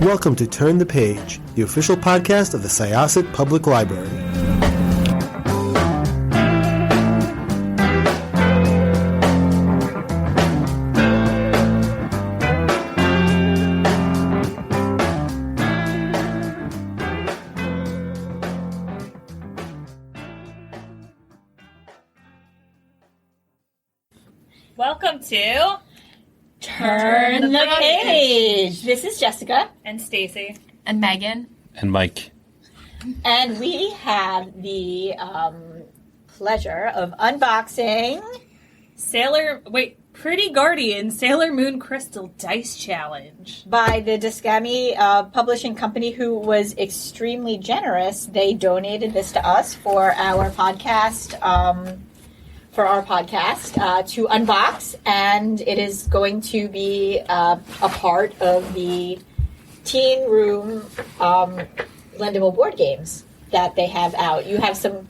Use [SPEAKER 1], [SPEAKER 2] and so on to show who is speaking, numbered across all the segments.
[SPEAKER 1] Welcome to Turn the Page, the official podcast of the Syosset Public Library.
[SPEAKER 2] Welcome to
[SPEAKER 3] Turn the Page. This is Jessica.
[SPEAKER 2] And Stacy.
[SPEAKER 4] And Megan.
[SPEAKER 5] And Mike.
[SPEAKER 3] And we have the pleasure of unboxing
[SPEAKER 2] Pretty Guardian Sailor Moon Crystal Dice Challenge.
[SPEAKER 3] by the Dyskami publishing company, who was extremely generous. They donated this to us for our podcast. To unbox, and it is going to be a part of the teen room lendable board games that they have out. You have some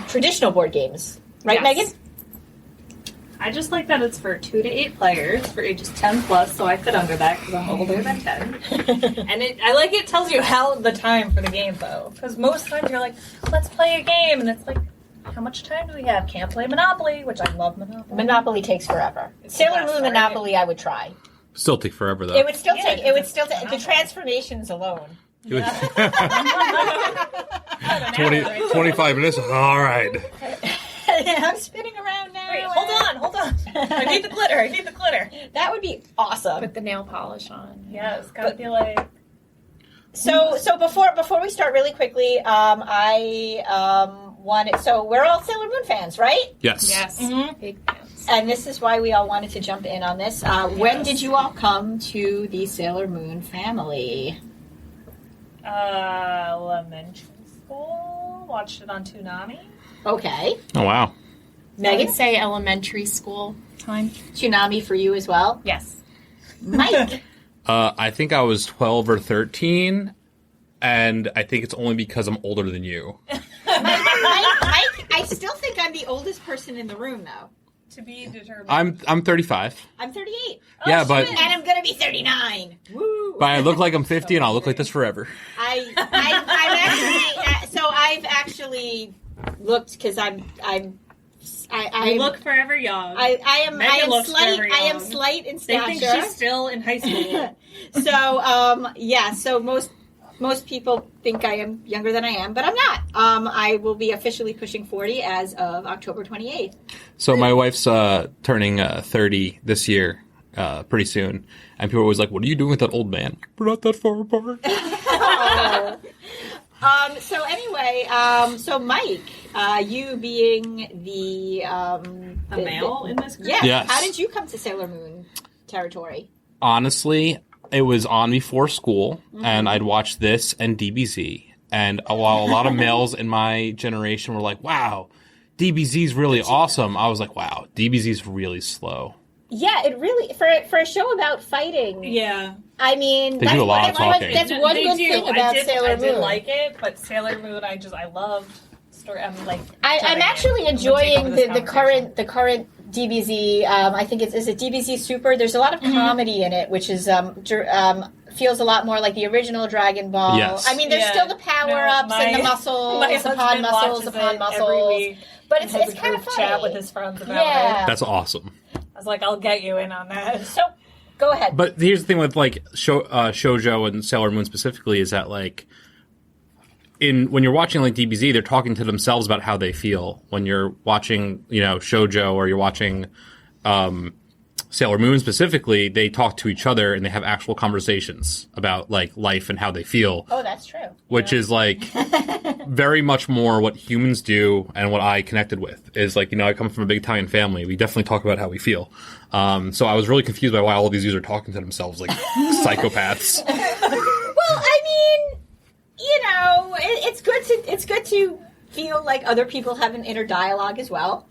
[SPEAKER 3] traditional board games, right,
[SPEAKER 2] Yes.
[SPEAKER 3] Megan?
[SPEAKER 2] I just like that it's for 2 to 8 players for ages 10 plus, so I fit under that because I'm older than 10. And I like it tells you how the time for the game, though, because most times you're like, let's play a game, and it's like, how much time do we have? Can't play Monopoly, which I love Monopoly.
[SPEAKER 3] Monopoly takes forever.
[SPEAKER 2] It's
[SPEAKER 3] Sailor
[SPEAKER 2] the best,
[SPEAKER 3] Moon
[SPEAKER 2] right?
[SPEAKER 3] Monopoly, I would try.
[SPEAKER 5] Still take forever, though.
[SPEAKER 3] It would still
[SPEAKER 2] Yeah,
[SPEAKER 3] take. It would
[SPEAKER 2] it's
[SPEAKER 3] still take the
[SPEAKER 2] Monopoly.
[SPEAKER 3] transformations alone.
[SPEAKER 5] It was 25 minutes? All right.
[SPEAKER 3] I'm spinning around now.
[SPEAKER 2] Wait, hold on. I need the glitter.
[SPEAKER 3] That would be awesome.
[SPEAKER 4] Put the nail polish on.
[SPEAKER 2] Yeah, it's gotta be like...
[SPEAKER 3] So before we start, really quickly, I wanted. So we're all Sailor Moon fans, right?
[SPEAKER 5] Yes.
[SPEAKER 2] Yes.
[SPEAKER 3] Mm-hmm.
[SPEAKER 4] Big fans.
[SPEAKER 3] And this is why we all wanted to jump in on this. When did you all come to the Sailor Moon family?
[SPEAKER 2] Elementary school. Watched it on Toonami.
[SPEAKER 3] Okay,
[SPEAKER 5] Oh, wow.
[SPEAKER 4] I
[SPEAKER 3] Megan,
[SPEAKER 4] would say elementary school time.
[SPEAKER 3] Toonami for you as well.
[SPEAKER 2] Yes.
[SPEAKER 3] Mike,
[SPEAKER 5] I think I was 12 or 13, and I think it's only because I'm older than you.
[SPEAKER 3] Mike, I still think I'm the oldest person in the room, though.
[SPEAKER 2] To be determined.
[SPEAKER 5] I'm 35.
[SPEAKER 3] I'm 38,
[SPEAKER 5] Yeah, but
[SPEAKER 3] and I'm gonna be 39. Woo!
[SPEAKER 5] I look like I'm 50, and I'll look like this forever.
[SPEAKER 3] I'm actually. So I've actually looked because I
[SPEAKER 2] look forever young.
[SPEAKER 3] I am
[SPEAKER 2] Megan looks
[SPEAKER 3] slight.
[SPEAKER 2] very
[SPEAKER 3] I am
[SPEAKER 2] young.
[SPEAKER 3] slight in
[SPEAKER 2] They
[SPEAKER 3] stature.
[SPEAKER 2] think she's still in high school.
[SPEAKER 3] So yeah. So most people think I am younger than I am, but I'm not. I will be officially pushing 40 as of October 28th.
[SPEAKER 5] So my wife's turning 30 this year, pretty soon. And people are always like, what are you doing with that old man? We're not that far apart.
[SPEAKER 3] So anyway, so Mike, you being the
[SPEAKER 2] male in this group?
[SPEAKER 3] yeah.
[SPEAKER 5] Yes.
[SPEAKER 3] How did you come to Sailor Moon territory?
[SPEAKER 5] Honestly, it was on before school, and I'd watch this and DBZ. And while a lot of males in my generation were like, wow, DBZ's really awesome, I was like, wow, DBZ's really slow.
[SPEAKER 3] Yeah, it really for a show about fighting.
[SPEAKER 2] Yeah.
[SPEAKER 3] I mean,
[SPEAKER 5] They do a lot of talking.
[SPEAKER 3] That's one
[SPEAKER 2] They
[SPEAKER 3] good
[SPEAKER 2] do.
[SPEAKER 3] thing about Sailor
[SPEAKER 2] I
[SPEAKER 3] Moon.
[SPEAKER 2] did like it, but Sailor Moon, I loved story. I'm like,
[SPEAKER 3] I'm actually enjoying the current DBZ. I think is it DBZ Super? There's a lot of comedy in it, which is feels a lot lot like the original Dragon Ball.
[SPEAKER 5] Yes.
[SPEAKER 3] I mean, there's still the power ups and the muscles upon muscles upon muscles. But it's kind of funny.
[SPEAKER 2] Chat with his friends about
[SPEAKER 3] Yeah.
[SPEAKER 2] it.
[SPEAKER 5] That's awesome.
[SPEAKER 2] I was like, I'll get you in on that.
[SPEAKER 3] So go ahead.
[SPEAKER 5] But here's the thing with like shoujo and Sailor Moon specifically is that like when you're watching like DBZ, they're talking to themselves about how they feel. When you're watching, shoujo or you're watching Sailor Moon specifically, they talk to each other and they have actual conversations about like life and how they feel.
[SPEAKER 3] Oh, that's true.
[SPEAKER 5] Which is like very much more what humans do and what I connected with is like, I come from a big Italian family. We definitely talk about how we feel. So I was really confused by why all these dudes are talking to themselves like psychopaths.
[SPEAKER 3] Well, I mean, it's good to feel like other people have an inner dialogue as well.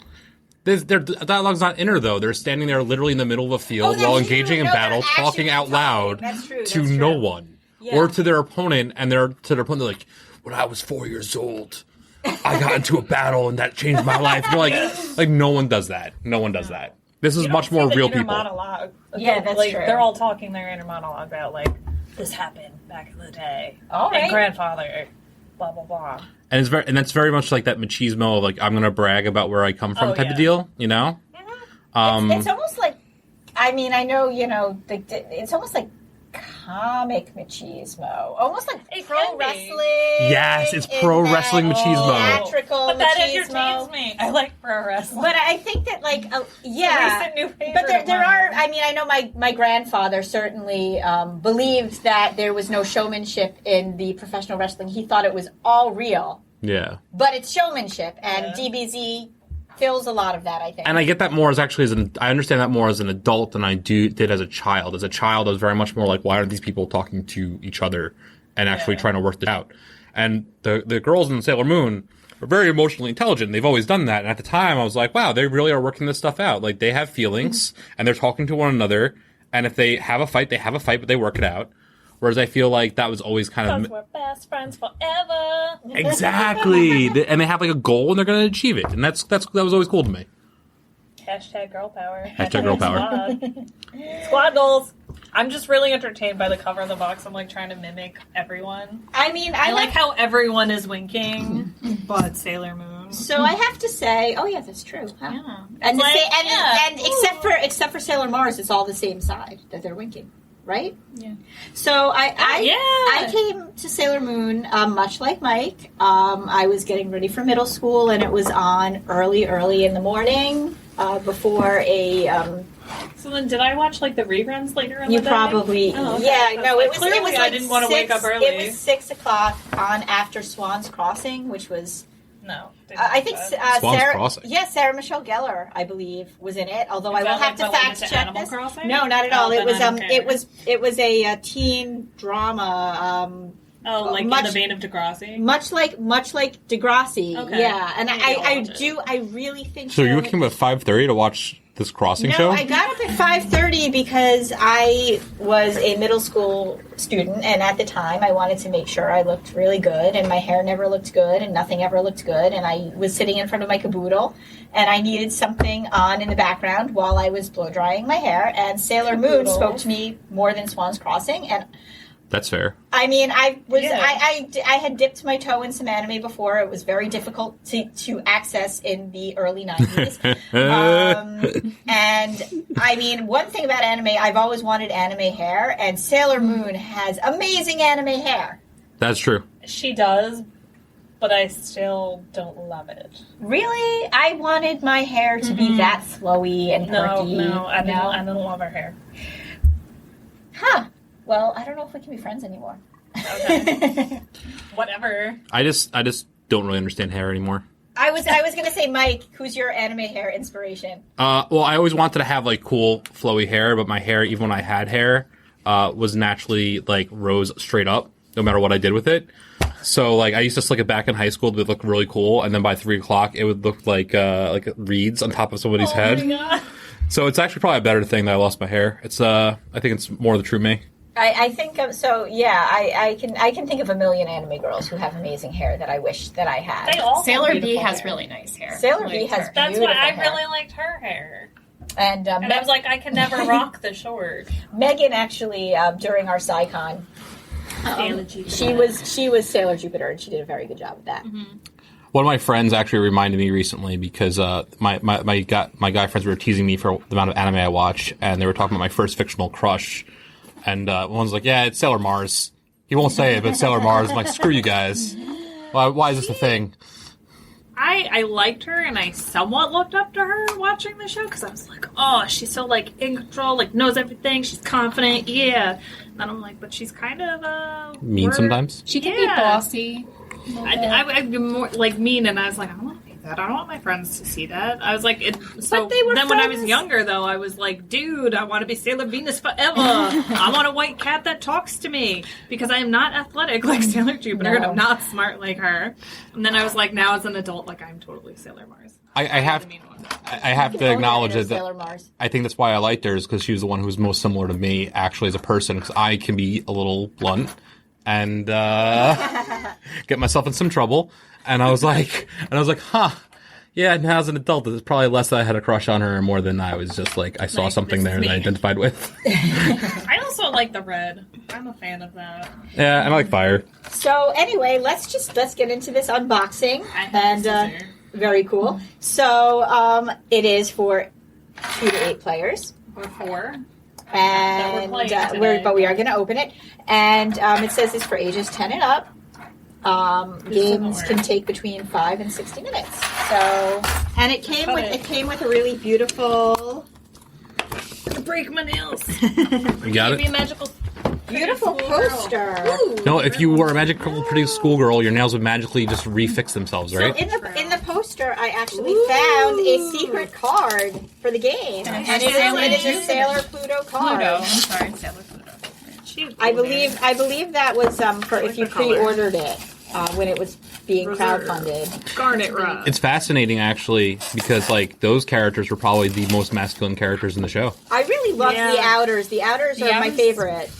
[SPEAKER 5] Their dialogue's not inner, though. They're standing there literally in the middle of a field
[SPEAKER 3] that's
[SPEAKER 5] while
[SPEAKER 3] true.
[SPEAKER 5] engaging in
[SPEAKER 3] No,
[SPEAKER 5] battle,
[SPEAKER 3] they're
[SPEAKER 5] talking
[SPEAKER 3] actually
[SPEAKER 5] out loud
[SPEAKER 3] That's true.
[SPEAKER 5] to
[SPEAKER 3] That's
[SPEAKER 5] no
[SPEAKER 3] true.
[SPEAKER 5] one.
[SPEAKER 3] Yeah.
[SPEAKER 5] Or to their opponent, and they're like, when I was 4 years old, I got into a battle and that changed my life. You're like no one does that. No one does that. This is much more real people.
[SPEAKER 2] Monologue.
[SPEAKER 3] Yeah, that's
[SPEAKER 2] like,
[SPEAKER 3] true.
[SPEAKER 2] They're all talking their inner monologue about like this happened back in the day.
[SPEAKER 3] All
[SPEAKER 2] And
[SPEAKER 3] right.
[SPEAKER 2] grandfather, blah, blah, blah.
[SPEAKER 5] And that's very much like that machismo of like I'm gonna brag about where I come from type of deal, you know?
[SPEAKER 3] It's almost like, I mean, I know, it's almost like comic machismo. Almost like
[SPEAKER 2] It
[SPEAKER 3] pro
[SPEAKER 2] can be.
[SPEAKER 3] wrestling.
[SPEAKER 5] Yes, it's
[SPEAKER 3] in
[SPEAKER 5] pro
[SPEAKER 3] that
[SPEAKER 5] wrestling machismo.
[SPEAKER 3] Theatrical
[SPEAKER 2] But that
[SPEAKER 3] machismo.
[SPEAKER 2] entertains me. I like pro wrestling.
[SPEAKER 3] But I think that, like, yeah.
[SPEAKER 2] Recent new favorite
[SPEAKER 3] But there
[SPEAKER 2] of mine.
[SPEAKER 3] are, I mean, I know my grandfather certainly believed that there was no showmanship in the professional wrestling. He thought it was all real.
[SPEAKER 5] Yeah.
[SPEAKER 3] But it's showmanship, and DBZ fills a lot of that, I think.
[SPEAKER 5] And I get that more as I understand that more as an adult than I did as a child. As a child, I was very much more like, why aren't these people talking to each other and actually trying to work this out? And the girls in Sailor Moon are very emotionally intelligent. They've always done that. And at the time, I was like, wow, they really are working this stuff out. Like, they have feelings, and they're talking to one another. And if they have a fight, but they work it out. Whereas I feel like that was always kind of...
[SPEAKER 2] Because we're best friends forever.
[SPEAKER 5] Exactly. And they have like a goal and they're going to achieve it. And that was always cool to me.
[SPEAKER 2] Hashtag girl power.
[SPEAKER 5] Hashtag girl power.
[SPEAKER 2] Squad goals. I'm just really entertained by the cover of the box. I'm like trying to mimic everyone.
[SPEAKER 3] I mean,
[SPEAKER 2] I like how everyone is winking, but Sailor Moon.
[SPEAKER 3] So I have to say, oh yeah, that's true. Huh?
[SPEAKER 2] Yeah.
[SPEAKER 3] And,
[SPEAKER 2] It's like,
[SPEAKER 3] and except for Sailor Mars, it's all the same side that they're winking, right?
[SPEAKER 2] Yeah.
[SPEAKER 3] So I
[SPEAKER 2] yeah.
[SPEAKER 3] came to Sailor Moon much like Mike. I was getting ready for middle school, and it was on early in the morning before a.
[SPEAKER 2] So then, did I watch like the reruns later in
[SPEAKER 3] You
[SPEAKER 2] the day?
[SPEAKER 3] probably
[SPEAKER 2] Oh, okay.
[SPEAKER 3] yeah. No, it was.
[SPEAKER 2] Clearly
[SPEAKER 3] It was
[SPEAKER 2] I
[SPEAKER 3] like
[SPEAKER 2] didn't want to wake up early.
[SPEAKER 3] It was 6:00 on after Swan's Crossing, which was.
[SPEAKER 2] No.
[SPEAKER 3] I think
[SPEAKER 5] Swan's
[SPEAKER 3] Sarah.
[SPEAKER 5] Crossing.
[SPEAKER 3] Yeah, Sarah Michelle Gellar, I believe, was in it. Although I
[SPEAKER 2] Is
[SPEAKER 3] will
[SPEAKER 2] that
[SPEAKER 3] have
[SPEAKER 2] like
[SPEAKER 3] to
[SPEAKER 2] related
[SPEAKER 3] fact
[SPEAKER 2] to
[SPEAKER 3] check
[SPEAKER 2] Animal
[SPEAKER 3] this.
[SPEAKER 2] Crossing?
[SPEAKER 3] No, not at all.
[SPEAKER 2] Oh,
[SPEAKER 3] It
[SPEAKER 2] then
[SPEAKER 3] was
[SPEAKER 2] I don't care.
[SPEAKER 3] it was a teen drama.
[SPEAKER 2] Oh, like
[SPEAKER 3] much-
[SPEAKER 2] in the vein of Degrassi?
[SPEAKER 3] Much like Degrassi.
[SPEAKER 2] Okay.
[SPEAKER 3] Yeah, and
[SPEAKER 2] Maybe I'll
[SPEAKER 3] I
[SPEAKER 2] watch it.
[SPEAKER 3] do. I really think.
[SPEAKER 5] So you
[SPEAKER 3] Sarah-
[SPEAKER 5] came at 5:30 to watch this crossing
[SPEAKER 3] No,
[SPEAKER 5] show?
[SPEAKER 3] I got up at 5:30 because I was a middle school student, and at the time I wanted to make sure I looked really good, and my hair never looked good, and nothing ever looked good, and I was sitting in front of my caboodle, and I needed something on in the background while I was blow drying my hair, and Sailor Moon
[SPEAKER 2] Caboodle.
[SPEAKER 3] spoke to me more than Swan's Crossing, and
[SPEAKER 5] That's fair.
[SPEAKER 3] I mean, I
[SPEAKER 2] Yeah.
[SPEAKER 3] had dipped my toe in some anime before. It was very difficult to access in the early 90s. And I mean, one thing about anime, I've always wanted anime hair, and Sailor Moon has amazing anime hair.
[SPEAKER 5] That's true.
[SPEAKER 2] She does, but I still don't love it.
[SPEAKER 3] Really? I wanted my hair to be that flowy and perky.
[SPEAKER 2] No, I didn't love her hair.
[SPEAKER 3] Huh. Well, I don't know if we can be friends anymore.
[SPEAKER 2] Okay. Whatever.
[SPEAKER 5] I just don't really understand hair anymore.
[SPEAKER 3] I was going to say, Mike, who's your anime hair inspiration?
[SPEAKER 5] Well, I always wanted to have like cool flowy hair, but my hair, even when I had hair, was naturally like rose straight up, no matter what I did with it. So like I used to slick it back in high school to look really cool, and then by 3:00 it would look like reeds on top of somebody's head.
[SPEAKER 2] Oh my God.
[SPEAKER 5] So it's actually probably a better thing that I lost my hair. It's I think it's more the true me.
[SPEAKER 3] I think of, so yeah, I can think of a million anime girls who have amazing hair that I wish that I had.
[SPEAKER 2] They all have
[SPEAKER 4] Sailor B
[SPEAKER 2] beautiful
[SPEAKER 4] has
[SPEAKER 2] hair.
[SPEAKER 4] really nice hair.
[SPEAKER 3] Sailor B
[SPEAKER 4] Liked
[SPEAKER 3] has
[SPEAKER 4] her.
[SPEAKER 2] That's
[SPEAKER 3] beautiful
[SPEAKER 2] why I
[SPEAKER 3] hair.
[SPEAKER 2] really liked her hair.
[SPEAKER 3] And,
[SPEAKER 2] And I was like, I can never rock the short.
[SPEAKER 3] Megan actually during our SciCon,
[SPEAKER 2] Sailor Jupiter.
[SPEAKER 3] she was Sailor Jupiter, and she did a very good job with that.
[SPEAKER 5] One of my friends actually reminded me recently because my guy friends were teasing me for the amount of anime I watch, and they were talking about my first fictional crush. And one's like, yeah, it's Sailor Mars. He won't say it, but it's Sailor Mars. I'm like, screw you guys. Why is this a thing?
[SPEAKER 2] I liked her, and I somewhat looked up to her watching the show, because I was like, oh, she's so, like, in control, like, knows everything, she's confident, yeah. And then I'm like, but she's kind of,
[SPEAKER 5] Mean sometimes?
[SPEAKER 4] She can
[SPEAKER 2] Yeah.
[SPEAKER 4] be bossy.
[SPEAKER 2] I'd be more, like, mean, and I was like, I don't want to be that. I don't want my friends to see that. I was like, so
[SPEAKER 3] But they were
[SPEAKER 2] then when I was
[SPEAKER 3] friends.
[SPEAKER 2] younger, though, I was like, dude, I want to be Sailor Venus forever. I want a white cat that talks to me, because I am not athletic like Sailor Jupiter, and I'm not smart like her. And then I was like, now as an adult, like, I'm totally Sailor Mars.
[SPEAKER 5] I have
[SPEAKER 2] The mean one.
[SPEAKER 5] I have to acknowledge it.
[SPEAKER 3] Sailor Mars.
[SPEAKER 5] I think that's why I liked her, is because she was the one who was most similar to me, actually, as a person, because I can be a little blunt and get myself in some trouble. And I was like, huh, yeah, now as an adult, it's probably less that I had a crush on her and more than I was just like, I saw
[SPEAKER 2] Like,
[SPEAKER 5] something
[SPEAKER 2] this is
[SPEAKER 5] there that I
[SPEAKER 2] me.
[SPEAKER 5] identified with.
[SPEAKER 2] I also also like the red. I'm a fan of that.
[SPEAKER 5] Yeah, I like fire.
[SPEAKER 3] So anyway, let's get into this unboxing.
[SPEAKER 2] I have
[SPEAKER 3] And
[SPEAKER 2] scissor.
[SPEAKER 3] very cool. So it is for 2 to 8 players.
[SPEAKER 2] Or 4.
[SPEAKER 3] And
[SPEAKER 2] we're playing today.
[SPEAKER 3] we are going to open it. And it says it's for ages 10 and up. Games can take between 5 and 60 minutes. So, and it came with a really beautiful,
[SPEAKER 2] Break my nails.
[SPEAKER 5] You got
[SPEAKER 2] Maybe a
[SPEAKER 5] it?
[SPEAKER 2] magical.
[SPEAKER 3] beautiful
[SPEAKER 2] Schoolgirl.
[SPEAKER 3] poster.
[SPEAKER 2] Ooh.
[SPEAKER 5] No, if you were a magical pretty schoolgirl, your nails would magically just refix themselves, right?
[SPEAKER 3] So in the poster, I actually found a secret card for the game, and it is a Sailor Pluto card.
[SPEAKER 4] Pluto. I'm sorry, Sailor Pluto.
[SPEAKER 3] I believe that was for if you
[SPEAKER 2] the color.
[SPEAKER 3] pre-ordered it when it was being
[SPEAKER 2] Reserve.
[SPEAKER 3] crowdfunded.
[SPEAKER 2] Garnet rod.
[SPEAKER 5] It's fascinating, actually, because, like, those characters were probably the most masculine characters in the show.
[SPEAKER 3] I really love
[SPEAKER 2] Yeah.
[SPEAKER 3] the outers. The outers
[SPEAKER 4] The
[SPEAKER 3] are my
[SPEAKER 4] outers-
[SPEAKER 3] favorite.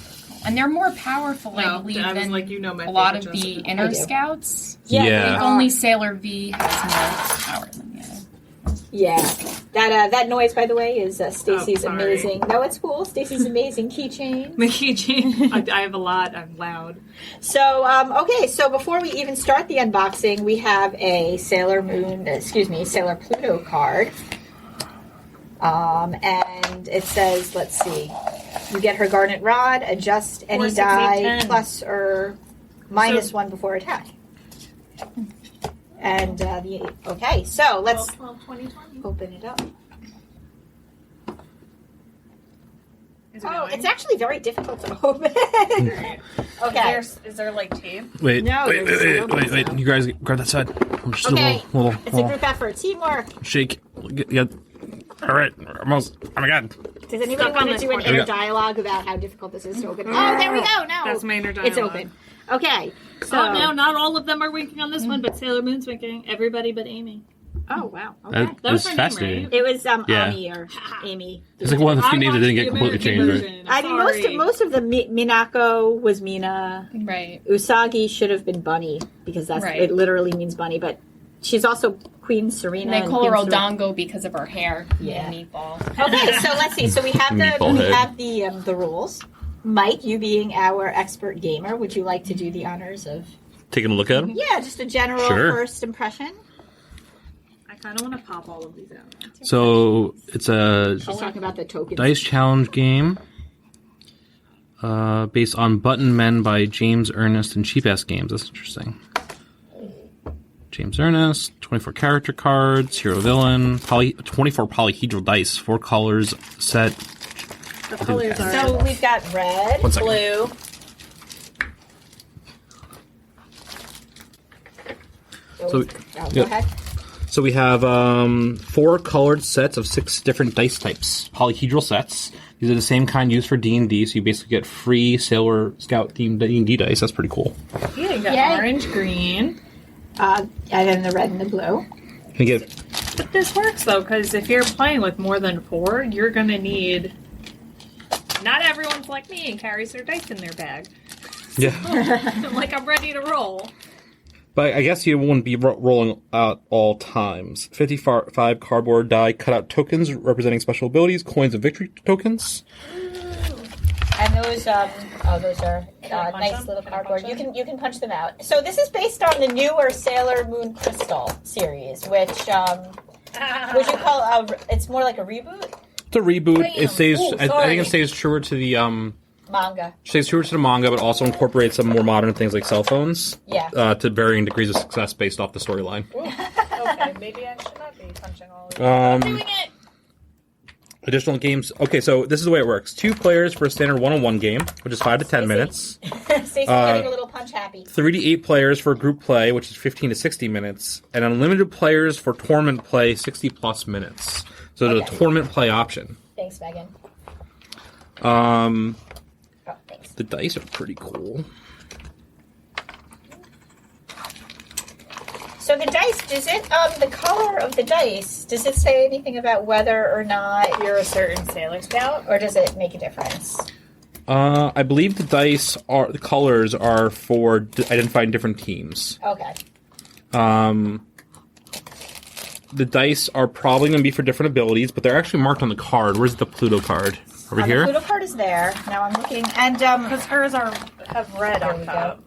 [SPEAKER 4] And they're more powerful, I
[SPEAKER 2] No,
[SPEAKER 4] believe,
[SPEAKER 2] I was
[SPEAKER 4] than
[SPEAKER 2] like, you know my
[SPEAKER 4] a lot of
[SPEAKER 2] favorite,
[SPEAKER 4] the
[SPEAKER 2] Jessica.
[SPEAKER 4] inner
[SPEAKER 3] I do.
[SPEAKER 4] scouts.
[SPEAKER 3] Yeah,
[SPEAKER 4] I
[SPEAKER 5] Yeah.
[SPEAKER 4] think only Sailor V has more power than the other.
[SPEAKER 3] Yeah, that noise, by the way, is Stacy's
[SPEAKER 2] sorry.
[SPEAKER 3] amazing. No, it's cool. Stacy's amazing keychain.
[SPEAKER 2] My keychain. I have a lot. I'm loud.
[SPEAKER 3] So, okay, so before we even start the unboxing, we have a Sailor Pluto card. And it says, let's see, you get her Garnet Rod, adjust any
[SPEAKER 2] 4, 6, 8,
[SPEAKER 3] die
[SPEAKER 2] 10.
[SPEAKER 3] plus or minus
[SPEAKER 2] So-
[SPEAKER 3] 1 before attack. And, okay, so let's
[SPEAKER 2] 12, 20, 20.
[SPEAKER 3] open it up.
[SPEAKER 2] Is it
[SPEAKER 3] Oh,
[SPEAKER 2] going?
[SPEAKER 3] it's actually very difficult to open. Okay.
[SPEAKER 2] Is there like tape?
[SPEAKER 5] Wait,
[SPEAKER 3] No,
[SPEAKER 5] wait,
[SPEAKER 3] there's
[SPEAKER 5] wait,
[SPEAKER 3] no
[SPEAKER 5] wait, wait,
[SPEAKER 3] sound.
[SPEAKER 5] wait. You guys grab that side. I'm just
[SPEAKER 3] Okay.
[SPEAKER 5] a little
[SPEAKER 3] It's a group effort. Teamwork.
[SPEAKER 5] shake. Yeah. All right, almost. Oh my god.
[SPEAKER 3] Does anybody
[SPEAKER 2] Stuck on
[SPEAKER 3] want to
[SPEAKER 2] this
[SPEAKER 3] do an
[SPEAKER 2] corner.
[SPEAKER 3] inner
[SPEAKER 5] Yeah.
[SPEAKER 3] dialogue about how difficult this is to open? Oh, there we go. No.
[SPEAKER 2] That's my inner
[SPEAKER 3] It's
[SPEAKER 2] dialogue.
[SPEAKER 3] open. Okay. So.
[SPEAKER 2] Oh no, not all of them are winking on this one, but Sailor Moon's winking. Everybody but Amy.
[SPEAKER 3] Oh, wow. Okay.
[SPEAKER 5] That
[SPEAKER 2] That
[SPEAKER 5] was
[SPEAKER 2] was her name,
[SPEAKER 5] fascinating.
[SPEAKER 2] right?
[SPEAKER 3] It was
[SPEAKER 5] Yeah.
[SPEAKER 3] Ami or Amy.
[SPEAKER 5] It's like one of the few names that didn't get
[SPEAKER 2] watched the
[SPEAKER 5] completely changed,
[SPEAKER 2] American
[SPEAKER 5] right?
[SPEAKER 2] version.
[SPEAKER 3] I mean,
[SPEAKER 2] Sorry.
[SPEAKER 3] most of the Minako was Mina.
[SPEAKER 4] Right.
[SPEAKER 3] Usagi should have been Bunny because that's
[SPEAKER 4] Right.
[SPEAKER 3] it. Literally means bunny, but she's also Queen Serena.
[SPEAKER 4] And they call her
[SPEAKER 3] Queen Serena.
[SPEAKER 4] Odongo because of her hair.
[SPEAKER 3] Yeah.
[SPEAKER 4] Meatball.
[SPEAKER 3] Okay, so let's see. So we have
[SPEAKER 5] Meatball head.
[SPEAKER 3] the rules. Mike, you being our expert gamer, would you like to do the honors of?
[SPEAKER 5] Taking a look at them.
[SPEAKER 3] Yeah, just a general
[SPEAKER 5] Sure.
[SPEAKER 3] first impression.
[SPEAKER 2] I kind of want to pop all of these out.
[SPEAKER 5] So it's a
[SPEAKER 3] She's talking about the tokens.
[SPEAKER 5] dice challenge game based on Button Men by James Ernest and Cheap Ass Games. That's interesting. James Ernest, 24 character cards, hero villain, 24 polyhedral dice, 4 colors set.
[SPEAKER 2] The colors are.
[SPEAKER 3] So we've got red,
[SPEAKER 5] 1 second.
[SPEAKER 3] blue.
[SPEAKER 5] So-
[SPEAKER 3] Go
[SPEAKER 5] yeah.
[SPEAKER 3] ahead.
[SPEAKER 5] So we have 4 colored sets of 6 different dice types, polyhedral sets. These are the same kind used for D&D, so you basically get free Sailor Scout themed D&D dice. That's pretty cool.
[SPEAKER 2] Yeah, you got
[SPEAKER 3] Yay.
[SPEAKER 2] orange, green.
[SPEAKER 3] And then the red and the blue.
[SPEAKER 5] You get
[SPEAKER 2] But this works though, because if you're playing with more than 4, you're gonna need. Not everyone's like me and carries their dice in their bag.
[SPEAKER 5] yeah.
[SPEAKER 2] Like I'm ready to roll.
[SPEAKER 5] But I guess you wouldn't be rolling out all times. 55 cardboard die cutout tokens representing special abilities, coins and victory tokens.
[SPEAKER 3] And those are
[SPEAKER 2] I punch
[SPEAKER 3] nice
[SPEAKER 2] them?
[SPEAKER 3] little
[SPEAKER 2] Can I
[SPEAKER 3] cardboard.
[SPEAKER 2] punch
[SPEAKER 3] You can punch them out. So this is based on the newer Sailor Moon Crystal series, which would you call it's more like a reboot
[SPEAKER 5] It's a reboot. It stays.
[SPEAKER 3] Ooh,
[SPEAKER 5] I
[SPEAKER 3] sorry.
[SPEAKER 5] think it stays truer to the
[SPEAKER 3] manga.
[SPEAKER 5] stays truer to the manga, but also incorporates some more modern things like cell phones.
[SPEAKER 3] Yeah.
[SPEAKER 5] To varying degrees of success based off the storyline.
[SPEAKER 2] Okay, maybe I should not be punching all of these.
[SPEAKER 3] Doing it.
[SPEAKER 5] Additional games. Okay, so this is the way it works. 2 players for a standard 1-on-1 game, which is 5 to 10 minutes.
[SPEAKER 3] Stacey's getting a little punch happy.
[SPEAKER 5] 3 to 8 players for group play, which is 15 to 60 minutes, and unlimited players for tournament play, 60 plus minutes. So there's
[SPEAKER 3] Okay.
[SPEAKER 5] a tournament play option.
[SPEAKER 3] Thanks, Megan.
[SPEAKER 5] Um,
[SPEAKER 3] Oh, thanks.
[SPEAKER 5] the dice are pretty cool.
[SPEAKER 3] So the dice, does it the color of the dice, does it say anything about whether or not you're a certain Sailor Scout, or does it make a difference?
[SPEAKER 5] I believe the colors are for identifying different teams.
[SPEAKER 3] Okay.
[SPEAKER 5] the dice are probably going to be for different abilities, but they're actually marked on the card. Where's the Pluto card? Over here?
[SPEAKER 3] The Pluto card is there. Now I'm looking. And
[SPEAKER 2] Because hers have red
[SPEAKER 3] there
[SPEAKER 2] on
[SPEAKER 3] we
[SPEAKER 2] top.
[SPEAKER 3] go.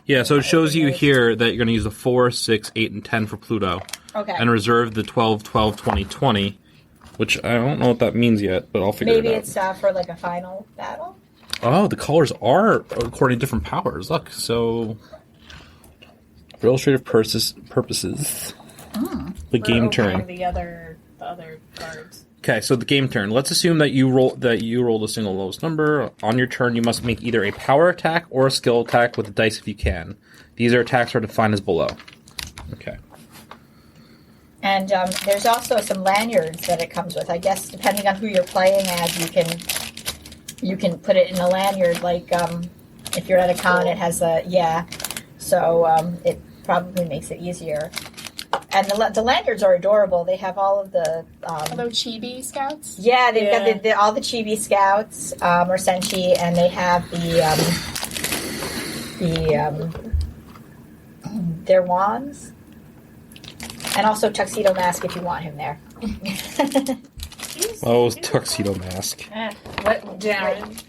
[SPEAKER 5] Yeah, so it shows you here that you're going to use the 4, 6, 8, and 10 for Pluto.
[SPEAKER 3] Okay.
[SPEAKER 5] And reserve the 12, 12, 20, 20, which I don't know what that means yet, but I'll figure
[SPEAKER 3] Maybe
[SPEAKER 5] it out.
[SPEAKER 3] it's for like a final battle.
[SPEAKER 5] Oh, the colors are according to different powers. Look, so for illustrative purposes, the game turn.
[SPEAKER 2] The other cards.
[SPEAKER 5] Okay, so the game turn. Let's assume that you rolled a single lowest number. On your turn, you must make either a power attack or a skill attack with the dice if you can. These attacks are defined as below. Okay.
[SPEAKER 3] And there's also some lanyards that it comes with. I guess depending on who you're playing as, you can put it in a lanyard. Like if you're at a con, it has a So it probably makes it easier. And the lanyards are adorable. They have all of the
[SPEAKER 4] Hello, Chibi Scouts?
[SPEAKER 3] yeah, they've got all the Chibi Scouts or Senshi, and they have their wands, and also Tuxedo Mask if you want him there.
[SPEAKER 5] Oh, Tuxedo Mask.
[SPEAKER 3] What
[SPEAKER 2] Darren.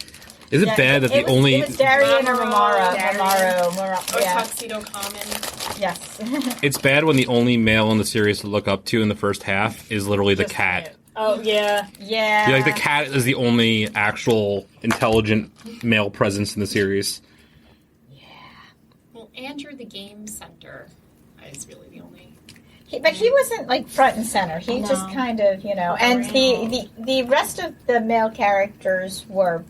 [SPEAKER 5] Is it bad that the only...
[SPEAKER 3] It was Darian or
[SPEAKER 4] Mamaro.
[SPEAKER 3] Mamaro.
[SPEAKER 4] Or
[SPEAKER 3] Yeah.
[SPEAKER 4] Tuxedo Common.
[SPEAKER 3] Yes.
[SPEAKER 5] It's bad when the only male in the series to look up to in the first half is literally the cat.
[SPEAKER 2] Oh, yeah.
[SPEAKER 3] Yeah.
[SPEAKER 5] Yeah, like the cat is the only actual intelligent male presence in the series.
[SPEAKER 4] Well, Andrew the Game Center is really the only...
[SPEAKER 3] But he wasn't like front and center. He just kind of, and the rest of the male characters were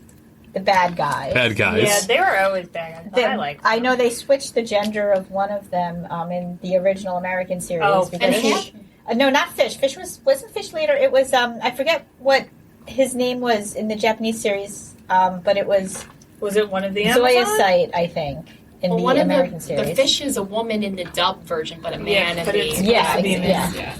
[SPEAKER 3] the bad guys.
[SPEAKER 5] Bad guys.
[SPEAKER 2] Yeah, they were always bad. But I like them.
[SPEAKER 3] I know they switched the gender of one of them in the original American series.
[SPEAKER 2] Oh,
[SPEAKER 3] because
[SPEAKER 2] Fish?
[SPEAKER 3] No, not Fish. Fish wasn't Fish later. It was I forget what his name was in the Japanese series, but it was
[SPEAKER 2] Was it one of the
[SPEAKER 3] Zoya
[SPEAKER 2] Amazon?
[SPEAKER 3] Sight, I think, in the
[SPEAKER 4] one
[SPEAKER 3] American
[SPEAKER 4] of
[SPEAKER 3] series.
[SPEAKER 4] the fish is a woman in the dub version, but a man in
[SPEAKER 2] but
[SPEAKER 4] the...
[SPEAKER 2] it's
[SPEAKER 3] Yeah.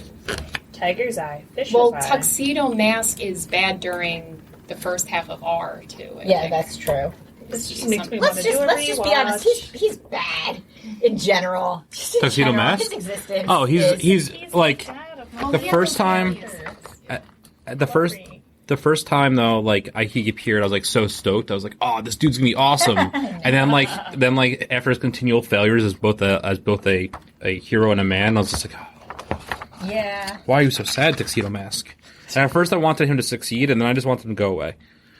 [SPEAKER 2] Tiger's Eye. Fish's
[SPEAKER 4] Well,
[SPEAKER 2] Eye.
[SPEAKER 4] Tuxedo Mask is bad during the first half of R, too. I
[SPEAKER 3] Yeah,
[SPEAKER 4] think.
[SPEAKER 3] that's true.
[SPEAKER 2] This just makes me want
[SPEAKER 3] Let's
[SPEAKER 2] to do a
[SPEAKER 3] just be
[SPEAKER 2] rewatch.
[SPEAKER 3] honest. He's bad in general. Just in
[SPEAKER 5] Tuxedo
[SPEAKER 3] general,
[SPEAKER 5] Mask?
[SPEAKER 3] His existence.
[SPEAKER 5] Oh, he's like
[SPEAKER 2] Dad of
[SPEAKER 4] Well,
[SPEAKER 5] the
[SPEAKER 4] he has
[SPEAKER 5] first
[SPEAKER 4] the
[SPEAKER 5] time.
[SPEAKER 4] various-
[SPEAKER 5] The first time though, like he appeared, I was like so stoked. I was like, "Oh, this dude's gonna be awesome!" And then like after his continual failures as both a hero and a man, I was just like, oh,
[SPEAKER 3] Yeah.
[SPEAKER 5] "Why are you so sad, Tuxedo Mask?" And at first, I wanted him to succeed, and then I just wanted him to go away.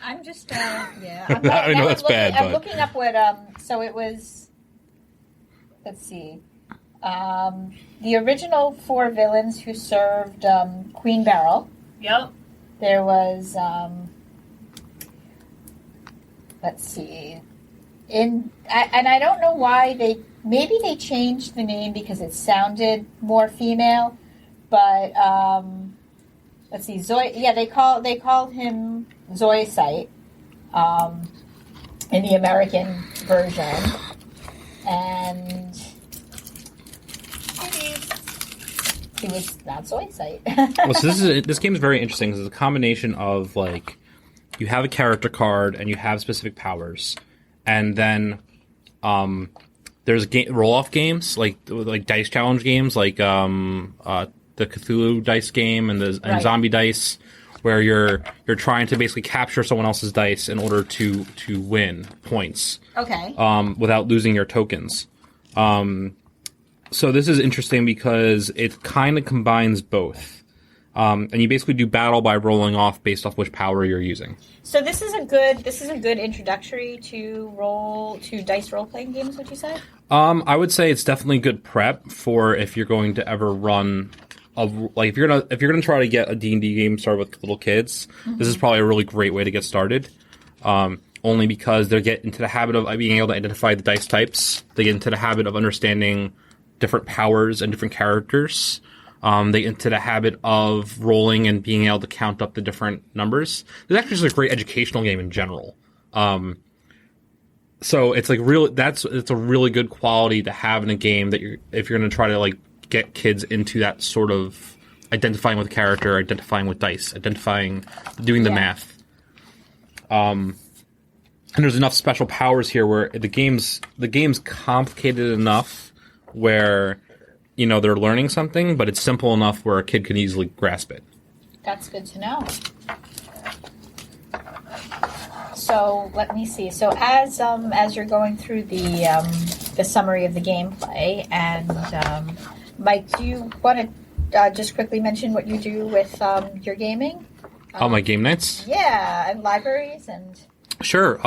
[SPEAKER 3] I'm just, yeah.
[SPEAKER 5] I know that's bad,
[SPEAKER 3] I'm
[SPEAKER 5] but-
[SPEAKER 3] looking up what, so it was, let's see. The original 4 villains who served Queen Beryl.
[SPEAKER 2] Yep.
[SPEAKER 3] There was, let's see. And I don't know why maybe they changed the name because it sounded more female, but, let's see, they called him Syosset, in the American version, and he was not Syosset.
[SPEAKER 5] Well, so this game is very interesting because it's a combination of like you have a character card and you have specific powers, and then there's roll-off games like dice challenge games like the Cthulhu dice game and
[SPEAKER 3] Right.
[SPEAKER 5] zombie dice, where you're trying to basically capture someone else's dice in order to win points
[SPEAKER 3] Okay.
[SPEAKER 5] without losing your tokens. So this is interesting because it kind of combines both. And you basically do battle by rolling off based off which power you're using.
[SPEAKER 3] So this is a good introductory to dice role playing games. Would you say?
[SPEAKER 5] I would say it's definitely good prep for if you're going to ever run if you're gonna try to get a D&D game started with little kids. Mm-hmm. This is probably a really great way to get started. Only because they get into the habit of being able to identify the dice types. They get into the habit of understanding different powers and different characters. They get into the habit of rolling and being able to count up the different numbers. It's actually just a great educational game in general. So it's like it's a really good quality to have in a game that if you're going to try to like get kids into that sort of identifying with character, identifying with dice, doing the math. And there's enough special powers here where the game's complicated enough where they're learning something, but it's simple enough where a kid can easily grasp it.
[SPEAKER 3] That's good to know. So let me see. So as you're going through the summary of the gameplay, and Mike, do you want to just quickly mention what you do with your gaming?
[SPEAKER 5] My game nights?
[SPEAKER 3] Yeah, and libraries and...
[SPEAKER 5] Sure.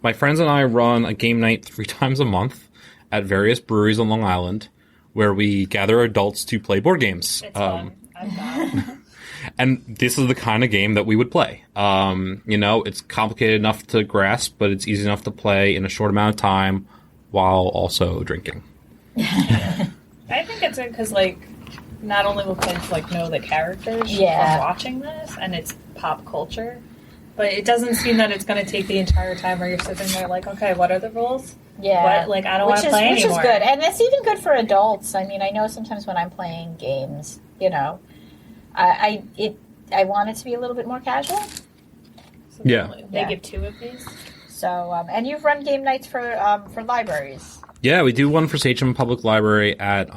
[SPEAKER 5] My friends and I run a game night 3 times a month at various breweries on Long Island where we gather adults to play board games.
[SPEAKER 2] It's fun. I'm down.
[SPEAKER 5] And this is the kind of game that we would play. It's complicated enough to grasp, but it's easy enough to play in a short amount of time while also drinking.
[SPEAKER 2] I think it's because, not only will kids, know the characters from watching this, and it's pop culture, but it doesn't seem that it's going to take the entire time where you're sitting there okay, what are the rules?
[SPEAKER 3] Yeah.
[SPEAKER 2] What? I don't want to play anymore.
[SPEAKER 3] Which is good. And that's even good for adults. I mean, I know sometimes when I'm playing games, I want it to be a little bit more casual.
[SPEAKER 2] So
[SPEAKER 5] Yeah.
[SPEAKER 2] They give 2 of these.
[SPEAKER 3] So, and you've run game nights for libraries.
[SPEAKER 5] Yeah, we do one for Sachem Public Library at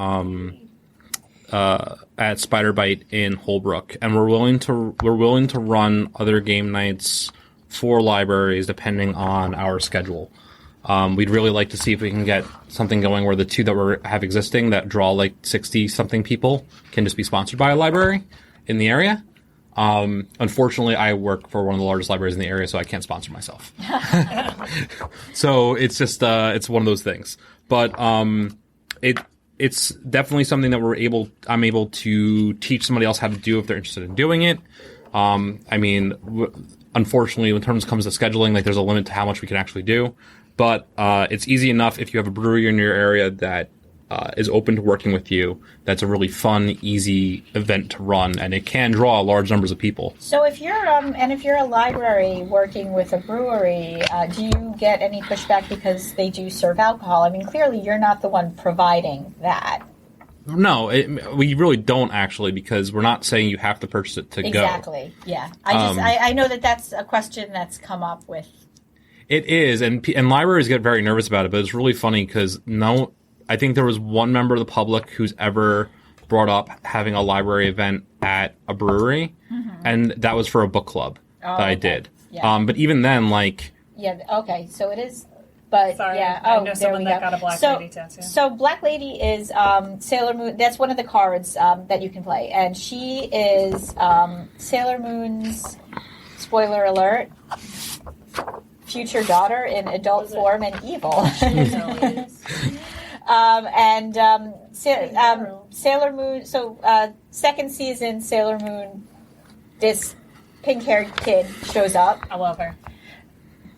[SPEAKER 5] Spider Bite in Holbrook, and we're willing to run other game nights for libraries depending on our schedule. We'd really like to see if we can get something going where the 2 that we have existing that draw 60-something people can just be sponsored by a library in the area. Unfortunately, I work for one of the largest libraries in the area, so I can't sponsor myself. So it's just it's one of those things. But it's definitely something that I'm able to teach somebody else how to do if they're interested in doing it. Unfortunately, when terms comes to scheduling, there's a limit to how much we can actually do. But it's easy enough if you have a brewery in your area that is open to working with you. That's a really fun, easy event to run, and it can draw large numbers of people.
[SPEAKER 3] So if you're a library working with a brewery, do you get any pushback because they do serve alcohol? I mean, clearly you're not the one providing that.
[SPEAKER 5] No, we really don't actually, because we're not saying you have to purchase it to go.
[SPEAKER 3] Exactly. Yeah. I know that's a question that's come up with.
[SPEAKER 5] It is, and libraries get very nervous about it, but it's really funny because I think there was one member of the public who's ever brought up having a library event at a brewery, and that was for a book club that I did. Yeah. But even then,
[SPEAKER 3] Yeah, okay, so it is, but
[SPEAKER 2] Sorry,
[SPEAKER 3] yeah.
[SPEAKER 2] I know someone that got a Black Lady tattoo.
[SPEAKER 3] So Black Lady is Sailor Moon, that's one of the cards that you can play, and she is Sailor Moon's, spoiler alert, future daughter in adult form and evil. Sailor Moon. So second season, Sailor Moon. This pink-haired kid shows up.
[SPEAKER 2] I love her.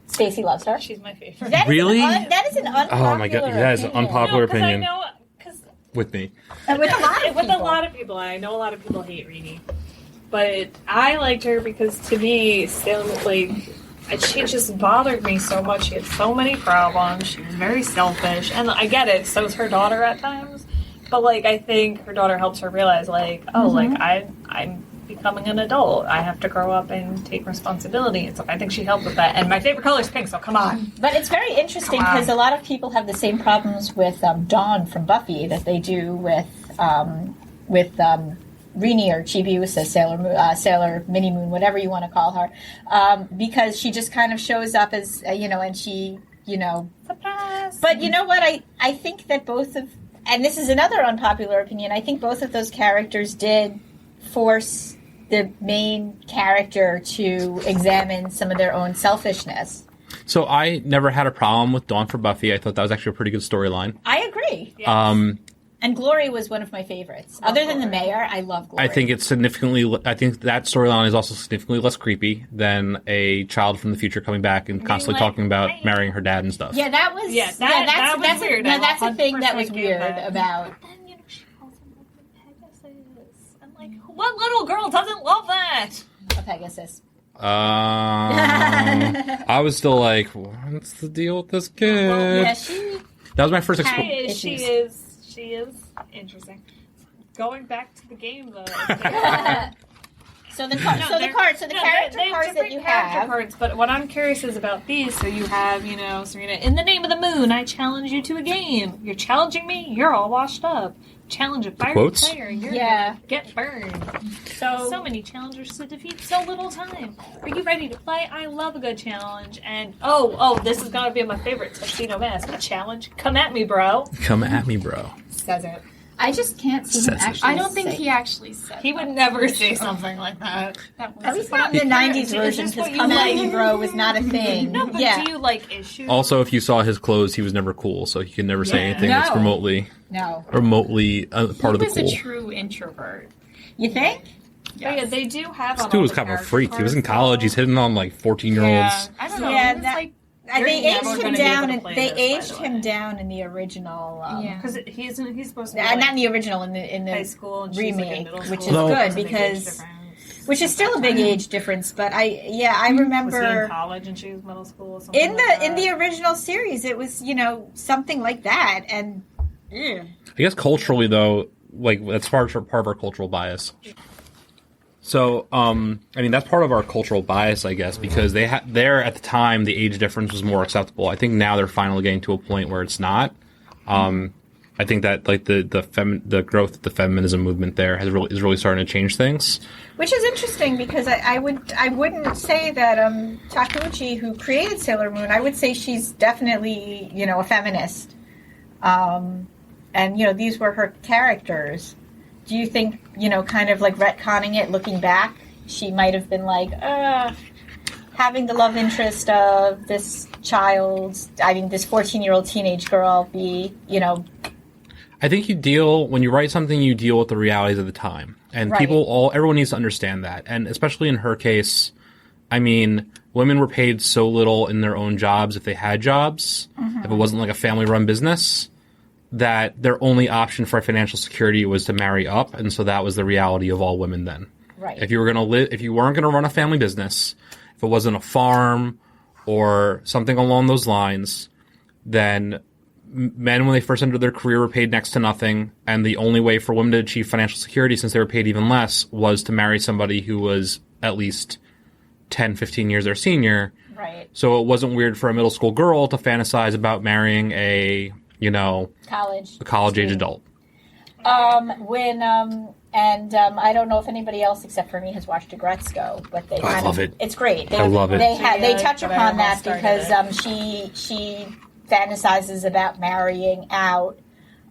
[SPEAKER 3] Stacy loves her.
[SPEAKER 2] She's my favorite.
[SPEAKER 5] Really?
[SPEAKER 3] That is an unpopular.
[SPEAKER 5] Oh my god, that is an unpopular opinion.
[SPEAKER 2] I know, because
[SPEAKER 5] with me.
[SPEAKER 3] With
[SPEAKER 2] a lot of people, I know a lot of people hate Rini, but I liked her because to me, Sailor Moon, she just bothered me so much. She had so many problems. She was very selfish. And I get it. So is her daughter at times. But, I think her daughter helps her realize, I'm becoming an adult. I have to grow up and take responsibility. And so I think she helped with that. And my favorite color is pink, so come on.
[SPEAKER 3] But it's very interesting because a lot of people have the same problems with Dawn from Buffy that they do with Rini or Chibiusa, Sailor Mini Moon, whatever you want to call her, because she just kind of shows up as, and she,
[SPEAKER 2] Surprise!
[SPEAKER 3] But you know what? I think that both of, and this is another unpopular opinion, I think both of those characters did force the main character to examine some of their own selfishness.
[SPEAKER 5] So I never had a problem with Dawn for Buffy. I thought that was actually a pretty good storyline.
[SPEAKER 3] I agree.
[SPEAKER 2] Yes.
[SPEAKER 3] And Glory was one of my favorites. Other than the mayor, I love Glory.
[SPEAKER 5] I think that storyline is also significantly less creepy than a child from the future coming back and constantly talking about marrying her dad and stuff.
[SPEAKER 3] Yeah, that was
[SPEAKER 2] that was weird.
[SPEAKER 3] That's a thing that was weird about.
[SPEAKER 2] Then she falls in love with Pegasus. I'm what little girl doesn't love that?
[SPEAKER 3] A Pegasus.
[SPEAKER 5] I was still what's the deal with this kid? That was my first experience.
[SPEAKER 2] She is interesting. Going back to the game, though.
[SPEAKER 3] So the character cards that you have.
[SPEAKER 2] Cards, but what I'm curious is about these. So you have, Serena, in the name of the moon, I challenge you to a game. You're challenging me. You're all washed up. Challenge a fiery player. You're gonna get burned. So many challengers to defeat so little time. Are you ready to play? I love a good challenge. And this is gonna be my favorite tuxedo mask. A challenge. Come at me, bro.
[SPEAKER 5] Come at me, bro.
[SPEAKER 3] Says it.
[SPEAKER 6] I just can't see him actually.
[SPEAKER 4] I don't think he actually said.
[SPEAKER 2] He would never say something like that.
[SPEAKER 3] At least not in the '90s version, because "come at me, bro" was not a thing.
[SPEAKER 2] No, but do you like issues?
[SPEAKER 5] Also, if you saw his clothes, he was never cool, so he could never say anything that's remotely part of the cool.
[SPEAKER 4] He was a true introvert.
[SPEAKER 3] You think?
[SPEAKER 2] Yes. Yeah, they do have.
[SPEAKER 5] This dude was kind of a freak. He was in college. He's hitting on 14-years-olds.
[SPEAKER 4] Yeah, I don't know.
[SPEAKER 3] Yeah, they aged him down in the original.
[SPEAKER 2] Because he's supposed to be
[SPEAKER 3] not in the original, in the
[SPEAKER 2] high school
[SPEAKER 3] remake, which is
[SPEAKER 5] school.
[SPEAKER 3] good because. Which is still a big age difference, but I remember.
[SPEAKER 2] Was he in college and she was middle school?
[SPEAKER 3] In the original series, it was something like that, and.
[SPEAKER 5] I guess culturally though, that's part of our cultural bias. So, that's part of our cultural bias, I guess, because there at the time the age difference was more acceptable. I think now they're finally getting to a point where it's not. I think that the growth of the feminism movement there is really starting to change things.
[SPEAKER 3] Which is interesting because I wouldn't say that Takeuchi, who created Sailor Moon, I would say she's definitely a feminist, and these were her characters. Do you think, kind of like retconning it, looking back, she might have been like, having the love interest of this this 14-year-old teenage girl be,
[SPEAKER 5] I think when you write something, you deal with the realities of the time. And everyone needs to understand that. And especially in her case, women were paid so little in their own jobs if they had jobs, if it wasn't like a family-run business, that their only option for financial security was to marry up, and so that was the reality of all women then.
[SPEAKER 3] Right.
[SPEAKER 5] If you weren't gonna run a family business, if it wasn't a farm or something along those lines, then men, when they first entered their career, were paid next to nothing, and the only way for women to achieve financial security, since they were paid even less, was to marry somebody who was at least 10, 15 years their senior.
[SPEAKER 3] Right.
[SPEAKER 5] So it wasn't weird for a middle school girl to fantasize about marrying a college-age adult.
[SPEAKER 3] I don't know if anybody else except for me has watched Agretzko, but
[SPEAKER 5] I love it.
[SPEAKER 3] It's great.
[SPEAKER 5] I love it.
[SPEAKER 3] They touch upon that because she fantasizes about marrying out